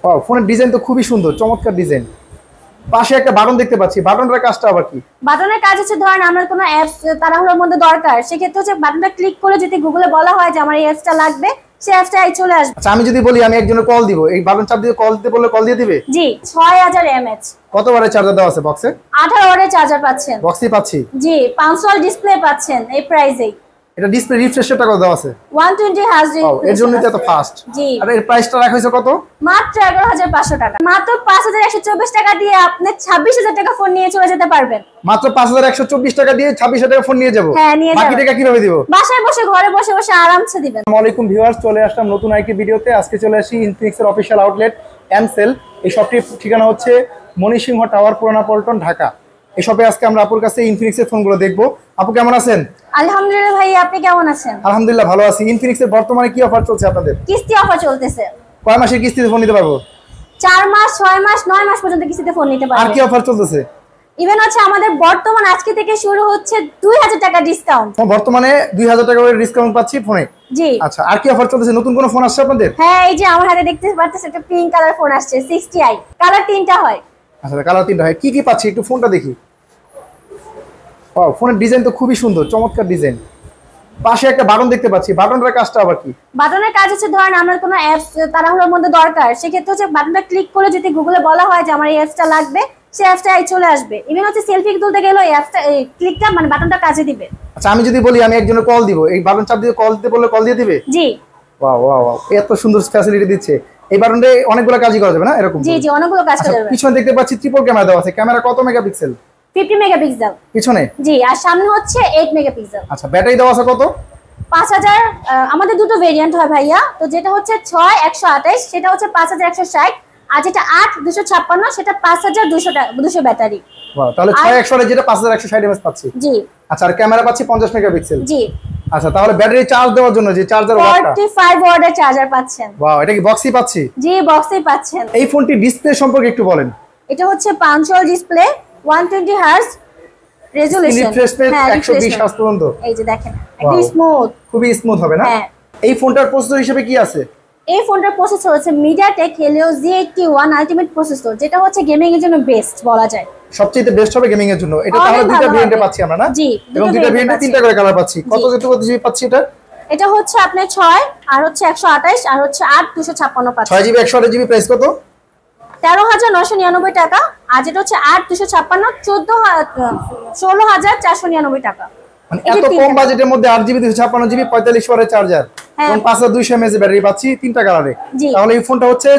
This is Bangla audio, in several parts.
ওয়াও, ফোনের ডিজাইন তো খুবই সুন্দর, চমৎকার ডিজাইন। পাশে একটা বাটন দেখতে পাচ্ছি, বাটনটার কাজটা আবার কি? বাটনের কাজ হচ্ছে ধরেন আমার কোনো অ্যাপস তাড়াহুড়োর মধ্যে দরকার, সেক্ষেত্রে হচ্ছে বাটনটা ক্লিক করে যদি গুগলে বলা হয় যে আমার এই অ্যাপসটা লাগবে, সেই অ্যাপসটা চলে আসবে। আচ্ছা, আমি যদি বলি আমি একজনের কল দিব, এই বাটন চাপ দিয়ে কল দিতে বললে কল দিয়ে দিবে? জি, 6000 mAh। কত ওয়াটের চার্জার দেওয়া আছে বক্সে? 18 ওয়াটের চার্জার পাচ্ছেন। বক্সই পাচ্ছি। জি, 500 ডিসপ্লে পাচ্ছেন এই প্রাইসেই। এটা ডিসপ্লে রিফ্রেশ রেটটা কত দেওয়া আছে? 120 হার্জ। এর জন্যই তো এত ফাস্ট। জি। আর এর প্রাইসটা রাখা হয়েছে কত? মাত্র 11500 টাকা। মাত্র 5124 টাকা দিয়ে আপনি 26000 টাকা ফোন নিয়ে চলে যেতে পারবেন। মাত্র 5124 টাকা দিয়ে 26000 টাকা ফোন নিয়ে যাব? হ্যাঁ, নিয়ে যাবেন। বাকি টাকা কিভাবে দিব? বাসায় বসে ঘরে বসে বসে আরামসে দিবেন। আসসালামু আলাইকুম ভিউয়ার্স, চলে আসলাম নতুন আইকি ভিডিওতে। আজকে চলে আসি ইনফিনিক্সের অফিশিয়াল আউটলেট এমসেল। এই শপটির ঠিকানা হচ্ছে মণিসিংহ টাওয়ার, পুরানা পল্টন, ঢাকা। এই শপে আজকে আমরা আপুর কাছে ইনফিনিক্সের ফোনগুলো দেখবো। আপু কেমন আছেন? আলহামদুলিল্লাহ ভাই, আপনি কেমন আছেন? আলহামদুলিল্লাহ ভালো আছি। ইনফিনিক্সের বর্তমানে কি অফার চলছে আপনাদের? কিস্তি অফার চলতেছে। কয় মাসের কিস্তিতে ফোন নিতে পারবো? 4 মাস, 6 মাস, 9 মাস পর্যন্ত কিস্তিতে ফোন নিতে পারবেন। আর কি অফার চলতেছে? ইভেন হচ্ছে আমাদের বর্তমান আজকে থেকে শুরু হচ্ছে 2000 টাকা ডিসকাউন্ট। বর্তমানে 2000 টাকা করে ডিসকাউন্ট পাচ্ছি ফোনে। জি। আচ্ছা, আর কি অফার চলতেছে? নতুন কোন ফোন আসছে আপনাদের? হ্যাঁ, এই যে আমার হাতে দেখতে পাচ্ছেন একটা পিঙ্ক কালার ফোন আসছে, 60i। কালার তিনটা হয়। আচ্ছা, কালার তিনটা হয়। কি কি পাচ্ছি একটু ফোনটা দেখি। ওয়াও, ফোনের ডিজাইন তো খুবই সুন্দর, চমৎকার ডিজাইন। পাশে একটা বাটন দেখতে পাচ্ছি, বাটনটার কাজটা আবার কি? বাটনের কাজ হচ্ছে ধরেন আমার কোনো অ্যাপস তাড়াহুড়োর মধ্যে দরকার, সেক্ষেত্রে হচ্ছে বাটনটা ক্লিক করে যদি গুগলে বলা হয় যে আমার এই অ্যাপসটা লাগবে, সেই অ্যাপসটা চলে আসবে। ইভেন হচ্ছে সেলফি তুলতে গেলেও এই অ্যাপসটা ক্লিকটা মানে বাটনটা কাজে দিবে। আচ্ছা, আমি যদি বলি আমি একজনের কল দিব, এই বাটন চাপ দিয়ে কল দিতে বললে কল দিয়ে দিবে? জি। ওয়াও ওয়াও ওয়াও, এত সুন্দর ফ্যাসিলিটি দিচ্ছে। এই বাটনটা অনেকগুলো কাজই করা যাবে না এরকম? জি জি, অনেকগুলো কাজ করা যাবে। পিছনে দেখতে পাচ্ছি ট্রিপল ক্যামেরা দেওয়া আছে। ক্যামেরা কত মেগাপিক্সেল? 50 মেগাপিক্সেল পিছনে। জি, আর সামনে হচ্ছে 8 মেগাপিক্সেল। আচ্ছা, ব্যাটারি দেওয়া আছে কত? 5000। আমাদের দুটো ভেরিয়েন্ট হয় ভাইয়া, তো যেটা হচ্ছে 6128 সেটা হচ্ছে 5160, আর যেটা 8256 সেটা 5200 ব্যাটারি। ওয়াও, তাহলে 6100 যেটা 5160 এমএস পাচ্ছি। জি। আচ্ছা, আর ক্যামেরা পাচ্ছি 50 মেগাপিক্সেল। জি। আচ্ছা, তাহলে ব্যাটারি চার্জ দেওয়ার জন্য যে চার্জার ওয়াটটা 45 ওয়াটের চার্জার পাচ্ছেন। ওয়াও, এটা কি বক্সই পাচ্ছি? জি, বক্সেই পাচ্ছেন। এই ফোনটি ডিসপ্লে সম্পর্কে একটু বলেন। এটা হচ্ছে punctual display, 120 hertz resolution. Refresh rate 120 hertz পর্যন্ত। এই যে দেখেন, একদম স্মুথ, খুবই স্মুথ হবে না? হ্যাঁ। এই ফোনটার প্রসেসর হিসেবে কি আছে? এই ফোনটার প্রসেসর হচ্ছে MediaTek Helio Z81 ultimate processor, যেটা হচ্ছে গেমিং এর জন্য বেস্ট বলা যায়। সবচেয়ে বেস্ট হবে গেমিং এর জন্য। এটা তাহলে দুইটা ভেরিয়েন্টে পাচ্ছি আমরা না? জি, এবং দুইটা ভেরিয়েন্টে তিনটা করে কালার পাচ্ছি। কত জিবি পাচ্ছি এটা? এটা হচ্ছে আপনি 6 আর হচ্ছে 128 আর হচ্ছে 8256 পাচ্ছেন। 6 জিবি 128 জিবি প্রাইস কত? 13999 টাকা। আর যেটা হচ্ছে 8256 16499 টাকা। মানে এত কম বাজেটের মধ্যে 8 জিবি 256 জিবি 45 ওয়াটের চার্জার এবং 5200 mAh ব্যাটারি পাচ্ছি, তিনটা কালারে। তাহলে এই ফোনটা হচ্ছে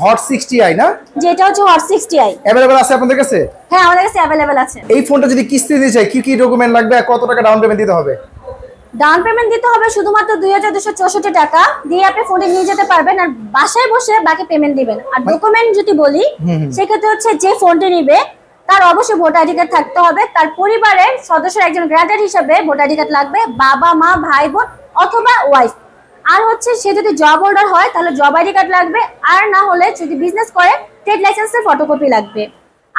হট 60i না? জি, এটা হচ্ছে হট 60i। अवेलेबल আছে আপনাদের কাছে? হ্যাঁ, আমাদের কাছে अवेलेबल আছে। এই ফোনটা যদি কিস্তি দিতে চাই কি কি ডকুমেন্ট লাগবে, কত টাকা ডাউন পেমেন্ট দিতে হবে? ডাউন পেমেন্ট দিতে হবে শুধুমাত্র 2264 টাকা দিয়ে আপনি ফোনটি নিয়ে যেতে পারবেন, আর বাসায় বসে বাকি পেমেন্ট দিবেন। আর ডকুমেন্ট যদি বলি, সেক্ষেত্রে হচ্ছে যে ফোনটি নিবে তার অবশ্যই ভোটার আইডি কার্ড থাকতে হবে। তার পরিবারের সদস্যের একজন গ্র্যান্টার হিসেবে ভোটার আইডি কার্ড লাগবে, বাবা মা ভাই বোন অথবা ওয়াইফ। আর হচ্ছে সে যদি জব হোল্ডার হয় তাহলে জব আইডি কার্ড লাগবে, আর না হলে যদি বিজনেস করে ট্রেড লাইসেন্সের ফটোকপি লাগবে।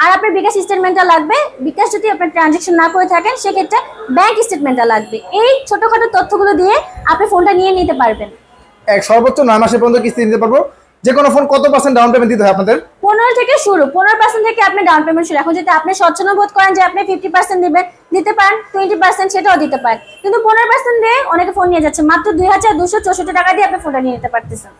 আর আপনার বিকাশ স্টেটমেন্টটা লাগবে। বিকাশ যদি আপনার ট্রানজাকশন না করে থাকেন সেক্ষেত্রে ব্যাংক স্টেটমেন্টটা লাগবে। এই ছোটখাটো তথ্যগুলো দিয়ে আপনি ফোনটা নিয়ে নিতে পারবেন। এক সর্বোচ্চ 9 মাসের পর্যন্ত কিস্তি দিতে পারবো। যে কোনো ফোন কত % ডাউন পেমেন্ট দিতে হয় আপনাদের? 15 থেকে শুরু, 15% থেকে আপনি ডাউন পেমেন্ট শুরু। এখন যদি আপনি স্বচ্ছন্দ বোধ করেন যে আপনি 50% দিবেন, দিতে পারেন, 20% সেটাও দিতে পারেন, কিন্তু 15% দিয়ে অনেকে ফোন নিয়ে যাচ্ছে। মাত্র 2264 টাকা দিয়ে আপনি ফোনটা নিয়ে নিতে পারতেছেন।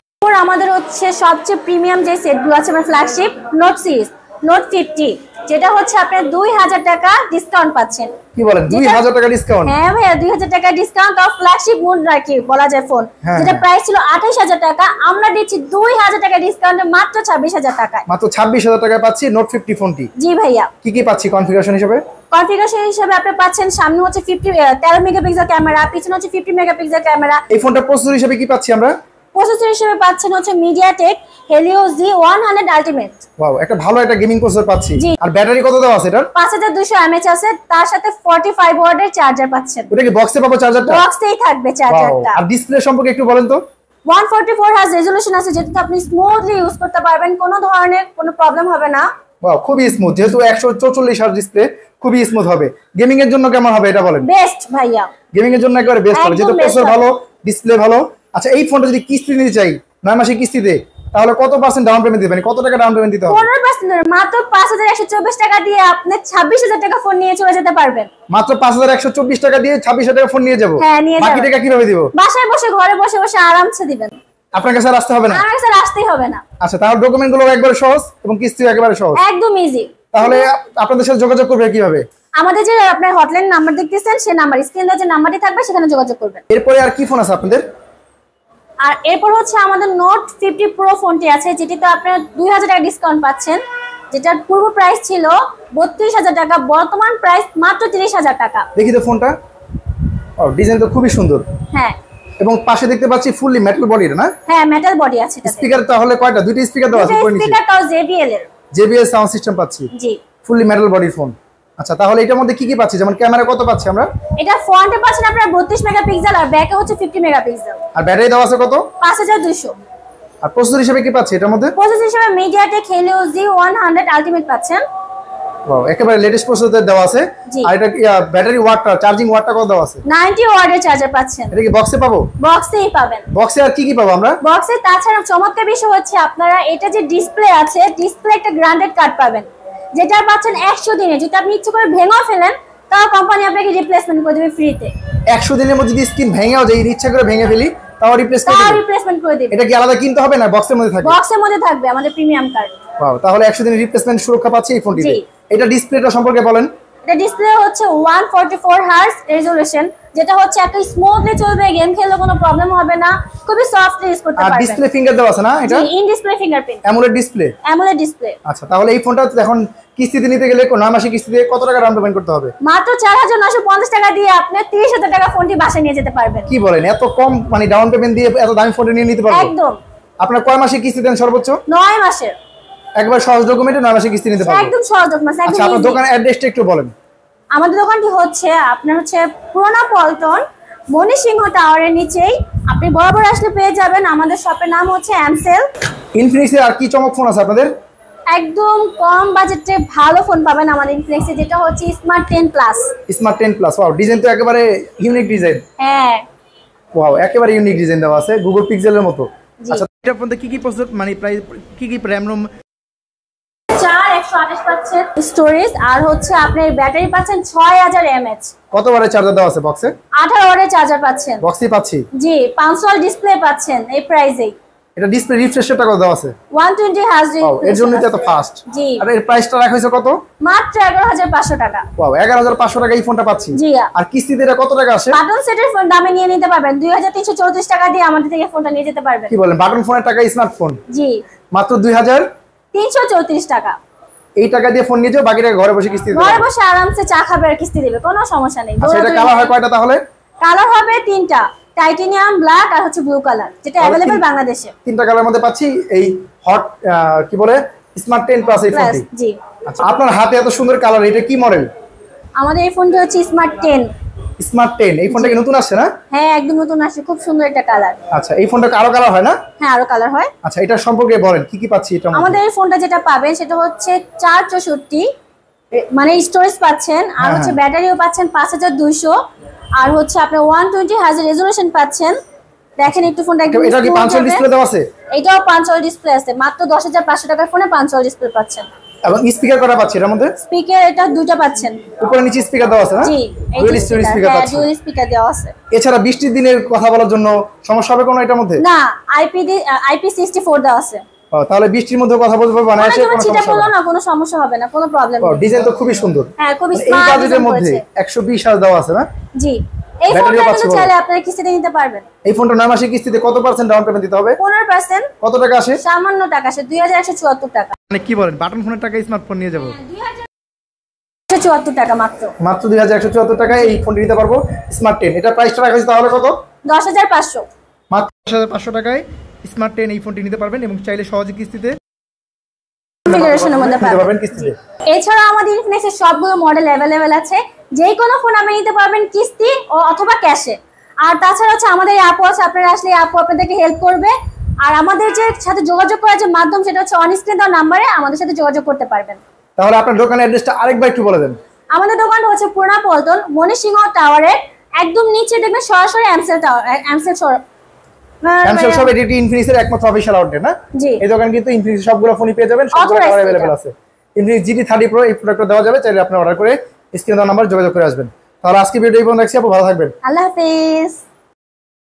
আমাদের হচ্ছে সবচেয়ে প্রিমিয়াম যে সেটগুলো আছে আমার ফ্ল্যাগশিপ নোট সিরিজ, নোট 50, যেটা হচ্ছে আপনি 2000 টাকা ডিসকাউন্ট পাচ্ছেন। কি বলেন, 2000 টাকা ডিসকাউন্ট? হ্যাঁ ভাইয়া, 2000 টাকা ডিসকাউন্ট অফ ফ্ল্যাগশিপ মোড রাখি বলা যায় ফোন, যেটা প্রাইস ছিল 28000 টাকা, আমরা দিচ্ছি 2000 টাকা ডিসকাউন্টে মাত্র 26000 টাকায়। মাত্র 26000 টাকায় পাচ্ছি নোট 50 ফোনটি। জি ভাইয়া। কি কি পাচ্ছি কনফিগারেশন হিসেবে? কনফিগারেশন হিসেবে আপনি পাচ্ছেন সামনে হচ্ছে 13 মেগাপিক্সেল ক্যামেরা, পিছনে হচ্ছে 50 মেগাপিক্সেল ক্যামেরা। এই ফোনটা প্রসেসর হিসেবে কি পাচ্ছি আমরা? প্রসেসর হিসেবে পাচ্ছেন হচ্ছে MediaTek Helio Z100 Ultimate। Wow, একটা ভালো একটা গেমিং প্রসেসর পাচ্ছি। আর ব্যাটারি কত দেওয়া আছে এটার? 5200 mAh আছে, তার সাথে 45 ওয়াটের চার্জার পাচ্ছেন। ওটা কি বক্সে পাবো চার্জারটা? বক্সেই থাকবে চার্জারটা। আর ডিসপ্লে সম্পর্কে একটু বলেন তো। 144 হার্জ রেজোলিউশন আছে, যেটাতে আপনি স্মুথলি ইউজ করতে পারবেন, কোনো ধরনের কোনো প্রবলেম হবে না। ওয়াও, খুবই স্মুথ। যেহেতু 144 হার্জ ডিসপ্লে, খুবই স্মুথ হবে। গেমিং এর জন্য কেমন হবে এটা বলেন? বেস্ট ভাইয়া, গেমিং এর জন্য একবারে বেস্ট হবে, যেহেতু প্রসেসর ভালো, ডিসপ্লে ভালো। আচ্ছা, এই ফোনটা যদি কিস্তি নিতে চাই 9 মাসের কিস্তিতে তাহলে কত পার্সেন্ট ডাউন পেমেন্ট দিবেন, কত টাকা ডাউন পেমেন্ট দিতে হবে? 15% মাত্র 5124 টাকা দিয়ে আপনি 26000 টাকা ফোন নিয়ে চলে যেতে পারবেন। মাত্র 5124 টাকা দিয়ে 26000 টাকা ফোন নিয়ে যাব? হ্যাঁ, নিয়ে যাবেন। বাকি টাকা কিভাবে দিব? বাসায় বসে ঘরে বসে বসে আরামসে দিবেন। আপনার কাছে আর আসতে হবে না? আমার কাছে আসতেই হবে না। আচ্ছা, তাহলে ডকুমেন্ট গুলো একবারে সহজ এবং কিস্তিও একবারে সহজ, একদম ইজি। তাহলে আপনাদের সাথে যোগাযোগ করবে কিভাবে? আমাদের যে আপনার হটলাইন নাম্বার দেখতেছেন সেই নাম্বার, স্ক্রিনে যে নাম্বারটি থাকবে সেখানে যোগাযোগ করবেন। এরপরে আর কি ফোন আছে আপনাদের? আর এরপর হচ্ছে আমাদের নোট 50 প্রো ফোনটি আছে, যেটিতে আপনারা 2000 টাকা ডিসকাউন্ট পাচ্ছেন, যেটার পূর্ব প্রাইস ছিল 32000 টাকা, বর্তমান প্রাইস মাত্র 30000 টাকা। দেখি তো ফোনটা। ও, ডিজাইন তো খুবই সুন্দর। হ্যাঁ, এবং পাশে দেখতে পাচ্ছি ফুললি মেটাল বডির না? হ্যাঁ, মেটাল বডি আছে। স্পিকার তাহলে কয়টা? দুইটা স্পিকার দেওয়া আছে উপরে নিচে? স্পিকারটাও JBL এর। JBL সাউন্ড সিস্টেম পাচ্ছি। জি, ফুললি মেটাল বডির ফোন। আচ্ছা, তাহলে এটার মধ্যে কি কি পাচ্ছি? যেমন ক্যামেরা কত পাচ্ছি আমরা? এটা ফ্রন্টে পাচ্ছেন আপনারা 32 মেগাপিক্সেল আর ব্যাকে হচ্ছে 50 মেগাপিক্সেল। আর ব্যাটারি দেওয়া আছে কত? 5200। আর প্রসেসর হিসেবে কি পাচ্ছি এটার মধ্যে? প্রসেসর হিসেবে MediaTek Helio G100 আলটিমেট পাচ্ছেন। ওয়াও, একেবারে লেটেস্ট প্রসেসর দেওয়া আছে। জি। আর এটা ব্যাটারি ওয়াটটা, চার্জিং ওয়াটটা কত দেওয়া আছে? 90 ওয়াটের চার্জার পাচ্ছেন। এটা কি বক্সে পাবো? বক্সেই পাবেন। বক্সে আর কি কি পাবো আমরা? বক্সে তাছাড়া চমৎকার বিষয় হচ্ছে আপনারা এটা যে ডিসপ্লে আছে, ডিসপ্লে একটা গ্রান্ডেড কার্ড পাবেন, যেটা পাচ্ছেন 100 দিনে। যদি আপনি ইচ্ছে করে ভেঙেও ফেলেন তাও কোম্পানি আপনাকে রিপ্লেসমেন্ট করে দেবে ফ্রিতে। 100 দিনের মধ্যে যদি স্ক্রিন ভেঙেও যায়, ইচ্ছা করে ভেঙে ফেলি, তাও রিপ্লেস করে তাও দেবে? রিপ্লেসমেন্ট করে দেবে। এটা কি আলাদা কিনতে হবে না বক্সের মধ্যে থাকবে? বক্সের মধ্যে থাকবে আমাদের প্রিমিয়াম কার্ড। ওয়াও, তাহলে 100 দিনের রিপ্লেসমেন্ট সুরক্ষা পাচ্ছি এই ফোনটিতে। জি। এটা ডিসপ্লেটা সম্পর্কে বলেন। এটা ডিসপ্লে হচ্ছে 144 হার্টজ রেজোলিউশন, যেটা হচ্ছে একটা স্মুথলি চলবে, গেম খেললে কোনো প্রবলেম হবে না, খুবই সফটলি ইউজ করতে আর পারবেন। ডিসপ্লে ফিঙ্গার দেওয়া আছে না এটা? জি, in display fingerprint, AMOLED display. AMOLED display. আচ্ছা, তাহলে এই ফোনটা এখন কিস্তিতে নিতে গেলে 9 মাসে কিস্তিতে কত টাকা ডাউন পেমেন্ট করতে হবে? মাত্র 4950 টাকা দিয়ে আপনি 30000 টাকা ফোনটি বাসায় নিয়ে যেতে পারবেন। কি বলেন, এত কম মানে ডাউন পেমেন্ট দিয়ে এত দামি ফোনটা নিয়ে নিতে পারবো? একদম। আপনার কয় মাসে কিস্তি দেন সর্বোচ্চ? 9 মাসের। একবার সহজ ডকুমেন্টে 9 মাসে কিস্তি নিতে পারবো? একদম সহজ ডকুমেন্ট, একদম আচ্ছা, আপনার easy। দোকানের অ্যাড্রেসটা একটু বলেন। আমাদের দোকানটি হচ্ছে আপনার হচ্ছে পুরোনো পল্টন মণিসিংহ টাওয়ারের নিচেই, আপনি বরাবর আসলে পেয়ে যাবেন। আমাদের শপের নাম হচ্ছে এমসেল। ইনফিনিক্সের আর কি চমক ফোন আছে আপনাদের? একদম কম বাজেটে ভালো ফোন পাবেন আমাদের ইনফিনিক্সে, যেটা হচ্ছে smart 10 plus. Smart 10 plus. Wow, design তো একেবারে ইউনিক ডিজাইন। হ্যাঁ, ওয়াও, একেবারে ইউনিক ডিজাইন দেওয়া আছে, গুগল পিক্সেলের মতো। জি। আচ্ছা, এটার মধ্যে কি কি প্রসেসর মানে প্রাইস, কি কি র‍্যাম রোম? 128 পাচ্ছেন স্টোরেজ, আর হচ্ছে আপনার ব্যাটারি পাচ্ছেন 6000 mAh। কত ওয়াটের চার্জার দেওয়া আছে বক্সে? 18 ওয়াটের চার্জার পাচ্ছেন। বক্সে পাচ্ছি। জি, 500 ডিসপ্লে পাচ্ছেন এই প্রাইসেই। এটা ডিসপ্লে রিফ্রেশ রেটটা কত দেওয়া আছে? 120 হার্জ। ওয়াও, এর জন্যই তো এত ফাস্ট। জি। আর এর প্রাইসটা রাখা হয়েছে কত? মাত্র 11500 টাকা। ওয়াও, 11500 টাকা এই ফোনটা পাচ্ছি। জি। আর কিস্তিতে এটা কত টাকা আসে? বাটন সেটের ফোন দামে নিয়ে নিতে পারবেন, 2334 টাকা দিয়ে আমাদের থেকে ফোনটা নিয়ে যেতে পারবেন। কি বলেন, বাটন ফোনের টাকা স্মার্টফোন জি, মাত্র 2334 টাকা। এই টাকা দিয়ে ফোন নিয়ে যাও, বাকি টাকা ঘরে বসে কিস্তি দিতে ঘরে পারবে। বসে আরামসে চা খাবে আর কিস্তি দিবে, কোনো সমস্যা নেই। আচ্ছা, এটা কালার হয় কয়টা তাহলে? কালার হবে 3টা, টাইটেনিয়াম, ব্ল্যাক আর হচ্ছে ব্লু কালার, যেটা अवेलेबल বাংলাদেশে। 3টা কালারের মধ্যে পাচ্ছি এই হট কি বলে স্মার্ট 10 প্লাস এই ফোনটি। জি। আচ্ছা, আপনার হাতে এত সুন্দর কালার, এটা কি মডেল? আমাদের এই ফোনটি হচ্ছে স্মার্ট 10। স্মার্ট 10, এই ফোনটা কি নতুন আসছে না? হ্যাঁ, একদম নতুন আসছে, খুব সুন্দর একটা কালার। আচ্ছা, এই ফোনটা আরো কালার হয় না? হ্যাঁ, আরো কালার হয়। আচ্ছা, এটা সম্পর্কে বলেন, কি কি পাচ্ছি এটা? আমাদের এই ফোনটা যেটা পাবেন সেটা হচ্ছে 464 মানে স্টোরেজ পাচ্ছেন, আর হচ্ছে ব্যাটারিও পাচ্ছেন 5200, আর হচ্ছে আপনার 120 হার্জ রেজোলিউশন পাচ্ছেন। দেখেন একটু ফোনটা একদম এটা কি 500 ডিসপ্লে দেওয়া আছে? এটাও 500 ডিসপ্লে আছে, মাত্র 10500 টাকার ফোনে 500 ডিসপ্লে পাচ্ছেন। এবং স্পিকার করা পাচ্ছি এর মধ্যে? স্পিকার এটা দুটো পাচ্ছেন, উপরে নিচে স্পিকার দেওয়া আছে না? জি, এই ডুয়াল স্পিকার পাচ্ছি। ডুয়াল স্পিকার দেওয়া আছে। এছাড়া বৃষ্টির দিনের কথা বলার জন্য সমস্যা হবে কোনো এটার মধ্যে? না, IP64 দেওয়া আছে। ও, তাহলে বৃষ্টির মধ্যে কথা বলতে পারবে না, মানে এসে কোনো কোনো ছিটা সমস্যা পড়লো হবে না। না, কোনো সমস্যা হবে না, কোনো প্রবলেম ও, নেই। ডিজাইন তো খুবই সুন্দর। হ্যাঁ, খুবই এই স্মার্ট বাজেটের ডিজাইন মধ্যে করেছে। 120 হাজার দেওয়া আছে না? জি, এই ব্যাটারিও ফোনটা পাচ্ছি কিন্তু বলো। চাইলে আপনারা কিস্তিতে নিতে পারবেন। এই ফোনটা 9 মাসের কিস্তিতে কত % ডাউন পেমেন্ট দিতে হবে? 15%। কত টাকা আসে? সামান্য টাকা আসে, 2174 টাকা। মানে কি বলেন, বাটন ফোনের টাকা স্মার্টফোন নিয়ে যাব? 2174 টাকা মাত্র। মাত্র 2174 টাকায় এই ফোনটি নিতে পারবো স্মার্ট 10। এটা প্রাইসটা রাখা হয়েছে তাহলে কত? 10500। মাত্র 10500 টাকায় স্মার্ট 10 এই ফোনটি নিতে পারবেন এবং চাইলে সহজে কিস্তিতে কনফিগারেশনের মধ্যে নিতে পারবেন পাবেন কিস্তিতে। এছাড়া আমাদের ইনফিনিক্সের সবগুলো মডেল अवेलेबल আছে, যে কোনো ফোন আপনি নিতে পারবেন কিস্তি ও অথবা ক্যাশে। আর তাছাড়া হচ্ছে আমাদের অ্যাপ আছে, আপনারা আসলে অ্যাপও আপনাদেরকে হেল্প করবে। আর আমাদের যে সাথে যোগাযোগ করার যে মাধ্যম সেটা হচ্ছে অন স্ক্রিন দেওয়া নাম্বারে আমাদের সাথে যোগাযোগ করতে পারবেন। তাহলে আপনার দোকানের অ্যাড্রেসটা আরেকবার একটু বলে দেন। আমাদের দোকানটা হচ্ছে পুরোনো পল্টন মণিসিংহ টাওয়ারের একদম নিচে, দেখবেন সরাসরি এমসেল টাওয়ার, এমসেল এমসেল সব এটি ইনফিনিক্সের একমাত্র অফিশিয়াল আউটলেট না? জি। এই দোকান কিন্তু ইনফিনিক্স সবগুলো ফোনই পেয়ে যাবেন, সবগুলো কালার अवेलेबल আছে। ইনফিনিক্স GT 30 Pro এই প্রোডাক্টটা দেওয়া যাবে, চাইলে আপনি অর্ডার করে স্ক্রিনে দেওয়া নাম্বার যোগাযোগ করে আসবেন। তাহলে আজকে ভিডিও এই পর্যন্ত রাখছি, আপু ভালো থাকবেন। আল্লাহ হাফেজ।